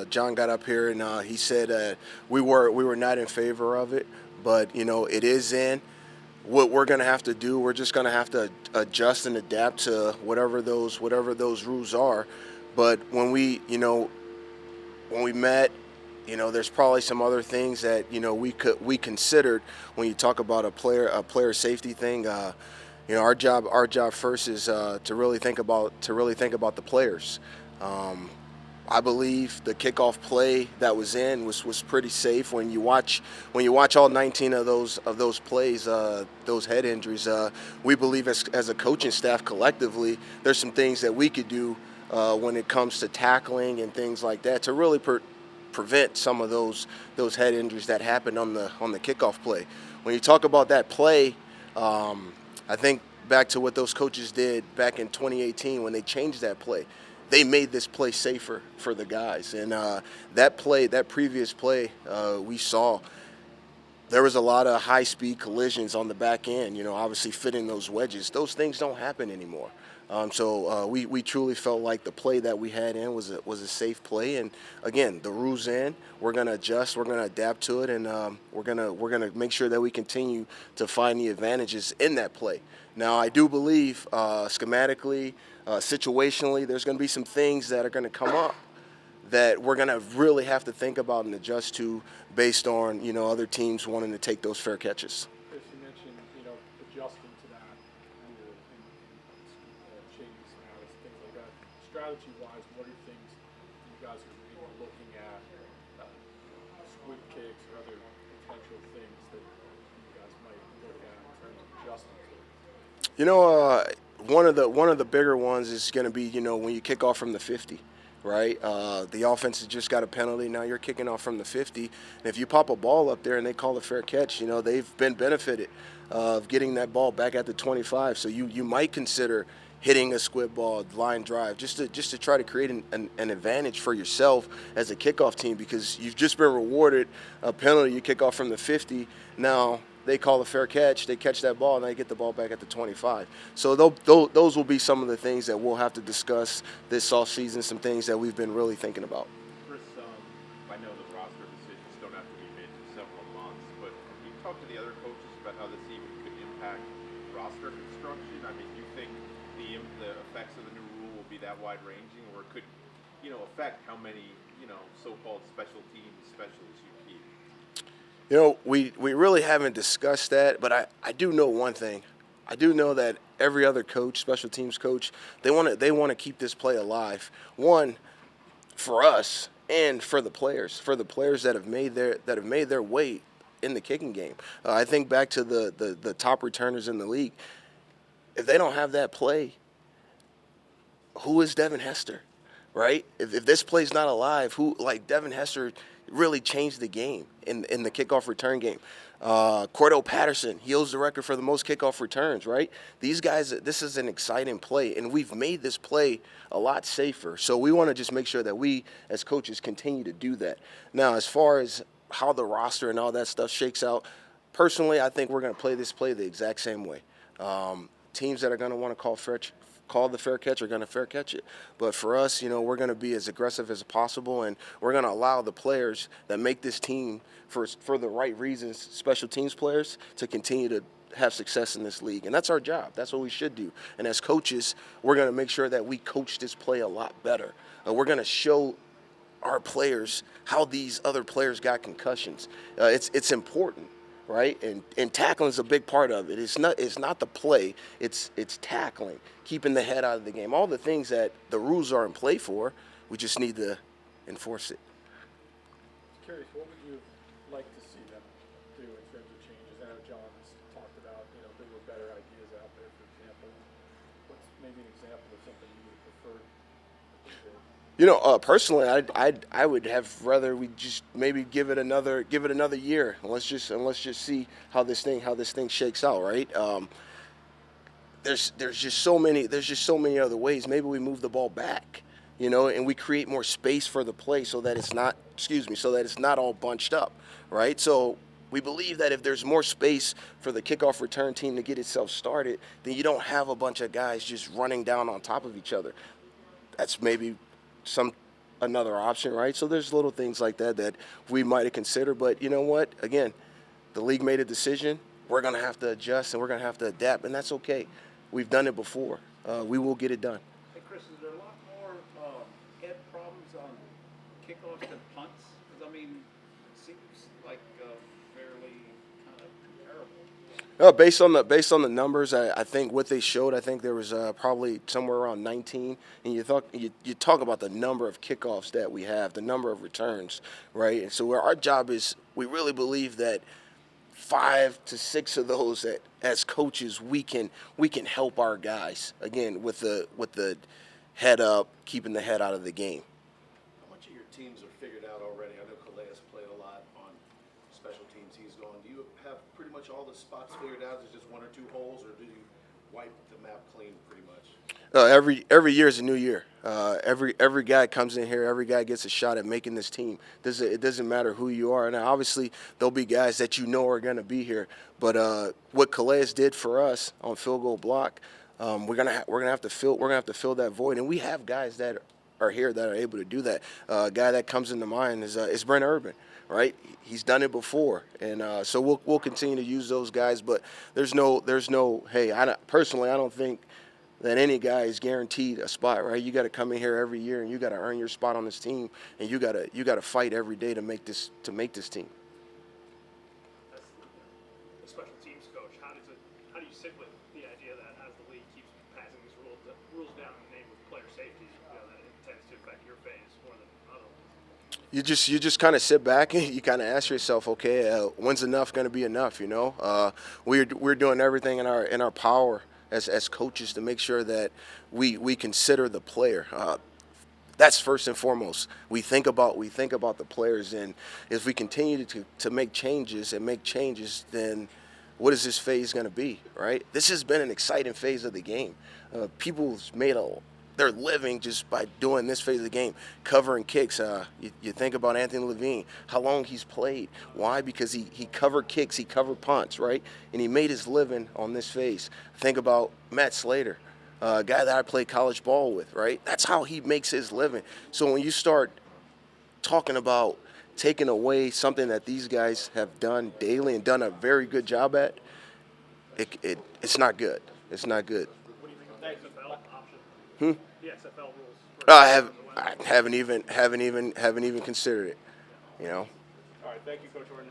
John got up here and he said we were not in favor of it, but it is in. What we're gonna have to do, we're just gonna have to adjust and adapt to whatever those rules are. But when we met, there's probably some other things that we considered when you talk about a player safety thing. Our job first is to really think about the players. Um, I believe the kickoff play that was in was pretty safe. When you watch all 19 of those plays, those head injuries, we believe as a coaching staff collectively, there's some things that we could do when it comes to tackling and things like that to really prevent some of those head injuries that happened on the kickoff play. When you talk about that play, I think back to what those coaches did back in 2018 when they changed that play. They made this play safer for the guys, and that previous play, we saw there was a lot of high-speed collisions on the back end. Obviously fitting those wedges. Those things don't happen anymore. So we truly felt like the play that we had in was a safe play. And again, the rules in. We're gonna adjust. We're gonna adapt to it, and we're gonna make sure that we continue to find the advantages in that play. Now, I do believe schematically, situationally, there's gonna be some things that are gonna come up that we're going to really have to think about and adjust to based on other teams wanting to take those fair catches. Chris, you mentioned, adjusting to that rule and changing some habits, things like that. Strategy-wise, what are things you guys are looking at, squib kicks or other potential things that you guys might look at in terms of adjusting to it? You know, uh, one of the bigger ones is going to be when you kick off from the 50, right? The offense has just got a penalty. Now you're kicking off from the 50, and if you pop a ball up there and they call a fair catch, they've been benefited of getting that ball back at the 25. So you might consider hitting a squib ball, line drive, just to try to create an advantage for yourself as a kickoff team because you've just been rewarded a penalty. You kick off from the 50. Now they call a fair catch, they catch that ball, and they get the ball back at the 25. So those will be some of the things that we'll have to discuss this offseason, some things that we've been really thinking about. Chris, I know the roster decisions don't have to be made for several months, but have you talked to the other coaches about how this even could impact roster construction? I mean, do you think the effects of the new rule will be that wide ranging, or it could, affect how many, so-called special teams specialists you keep? We really haven't discussed that, but I do know one thing. I do know that every other coach, special teams coach, they want to keep this play alive. One, for us and for the players that have made their way in the kicking game. I think back to the top returners in the league. If they don't have that play, who is Devin Hester, right? If this play's not alive, who like Devin Hester really changed the game in the kickoff return game. Cordell Patterson, he holds the record for the most kickoff returns, right? These guys, this is an exciting play, and we've made this play a lot safer. So we want to just make sure that we, as coaches, continue to do that. Now, as far as how the roster and all that stuff shakes out, personally, I think we're going to play this play the exact same way. Teams that are going to want to call the fair catch are going to fair catch it. But for us, we're going to be as aggressive as possible, and we're going to allow the players that make this team for the right reasons, special teams players, to continue to have success in this league. And that's our job. That's what we should do. And as coaches, we're going to make sure that we coach this play a lot better. We're going to show our players how these other players got concussions. It's important, right? And tackling is a big part of it. It's not the play. It's tackling, keeping the head out of the game. All the things that the rules are in play for, we just need to enforce it. Curious, what would you like to see them do in terms of changes? I know John has talked about, bigger, better ideas out there, for example. What's maybe an example of something you would prefer that they did? Personally, I would have rather we just maybe give it another year, and let's just see how this thing shakes out, right? There's just so many other ways. Maybe we move the ball back, and we create more space for the play so that it's not all bunched up, right? So we believe that if there's more space for the kickoff return team to get itself started, then you don't have a bunch of guys just running down on top of each other. That's maybe some another option, right? So there's little things like that that we might have considered. But you know what? Again, the league made a decision. We're going to have to adjust and we're going to have to adapt, and that's okay. We've done it before. We will get it done. Hey, Chris, is there a lot more head problems on kickoffs than punts? 'Cause, I mean, it seems like fairly kind of comparable. Based on the numbers, I think what they showed, I think there was probably somewhere around 19. And you talk about the number of kickoffs that we have, the number of returns, right? And so where our job is, we really believe that 5 to 6 of those, that as coaches we can help our guys again with the head up, keeping the head out of the game. How much of your teams are figured out already? I know Calais played a lot on special teams. He's gone. Do you have pretty much all the spots figured out? Is it just 1 or 2 holes, or do you wipe the map clean pretty much? Every year is a new year. Every guy comes in here. Every guy gets a shot at making this team. It doesn't matter who you are. Now, obviously, there'll be guys that you know are going to be here. But what Calais did for us on field goal block, we're gonna have to fill that void. And we have guys that are here that are able to do that. A guy that comes into mind is Brent Urban. Right, he's done it before, and so we'll continue to use those guys. But there's no hey, personally I don't think that any guy is guaranteed a spot, right? You got to come in here every year and you got to earn your spot on this team, and you got to fight every day to make this team. As the special teams coach, how do you sit with the idea that as the league keeps passing these rules down in the name of player safety, that it tends to affect your phase more than other ones? You just kind of sit back and you kind of ask yourself, okay, when's enough going to be enough? We're doing everything in our power as coaches to make sure that we consider the player. That's first and foremost. We think about the players, and if we continue to make changes, then what is this phase going to be, right? This has been an exciting phase of the game. People's made their living just by doing this phase of the game, covering kicks. You think about Anthony Levine, how long he's played. Why? Because he covered kicks, he covered punts, right? And he made his living on this phase. Think about Matt Slater, a guy that I played college ball with, right? That's how he makes his living. So when you start talking about taking away something that these guys have done daily and done a very good job at, it's not good. It's not good. What do you think of the XFL option? The XFL rules. I haven't even considered it. All right, thank you, Coach Horton.